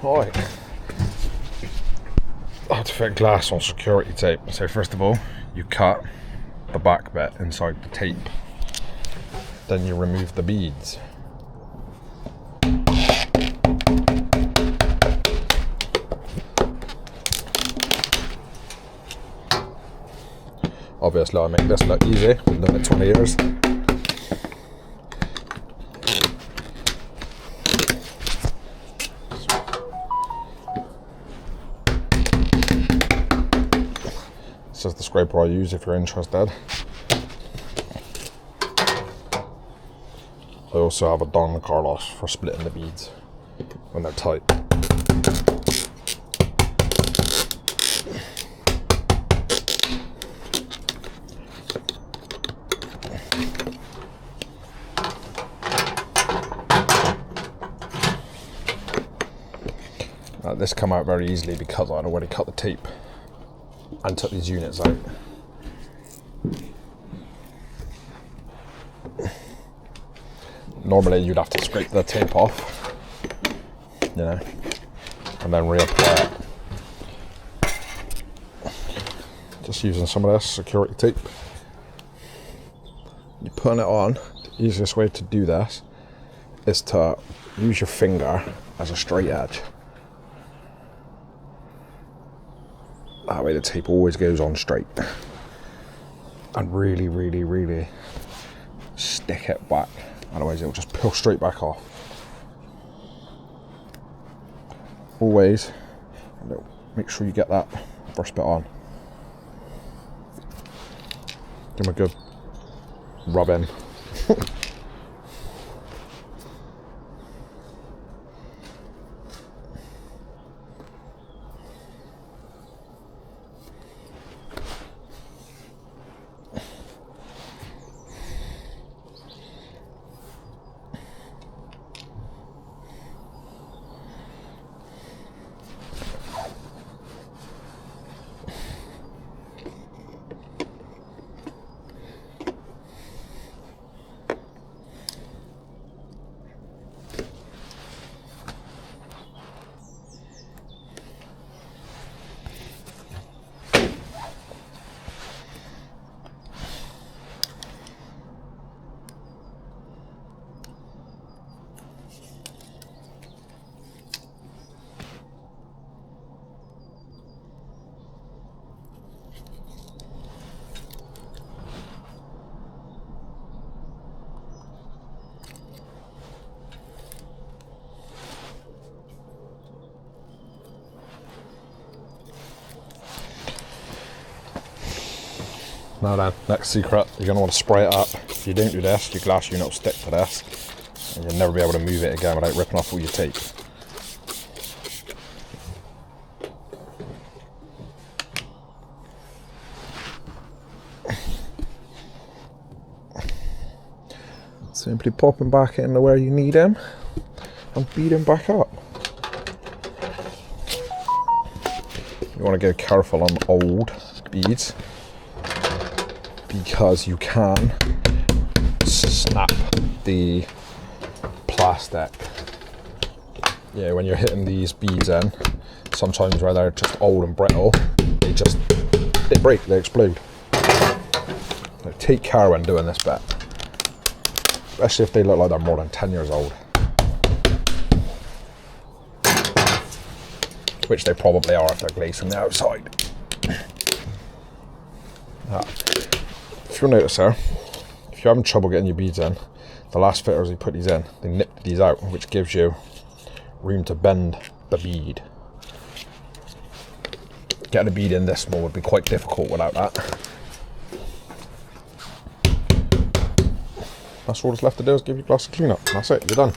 Right. I had to fit glass on security tape. So first of all, you cut the back bit inside the tape. Then you remove the beads. Obviously I make this look easy, I've done it 20 years. This is the scraper I use if you're interested. I also have a Don Carlos for splitting the beads when they're tight. This came out very easily because I'd already cut the tape and took these units out. Normally you'd have to scrape the tape off, you know, and then reapply it. Just using some of this security tape. You put it on. The easiest way to do this is to use your finger as a straight edge. That way the tape always goes on straight. And really, really, really stick it back. Otherwise it'll just peel straight back off. Always make sure you get that first bit on. Give them a good rub in. Now then, next secret, you're going to want to spray it up. If you don't do this, your glass unit will stick to this and you'll never be able to move it again without ripping off all your tape. Simply pop them back into where you need them and beat them back up. You want to go careful on old beads, because you can snap the plastic. Yeah, when you're hitting these beads in, sometimes where they're just old and brittle, they break, they explode. So take care when doing this bit, especially if they look like they're more than 10 years old, which they probably are if they're glazed from the outside. If you'll notice there, if you're having trouble getting your beads in, the last fitters who put these in, they nipped these out, which gives you room to bend the bead. Getting a bead in this small would be quite difficult without that. That's all that's left to do is give your glass a clean up. That's it, you're done.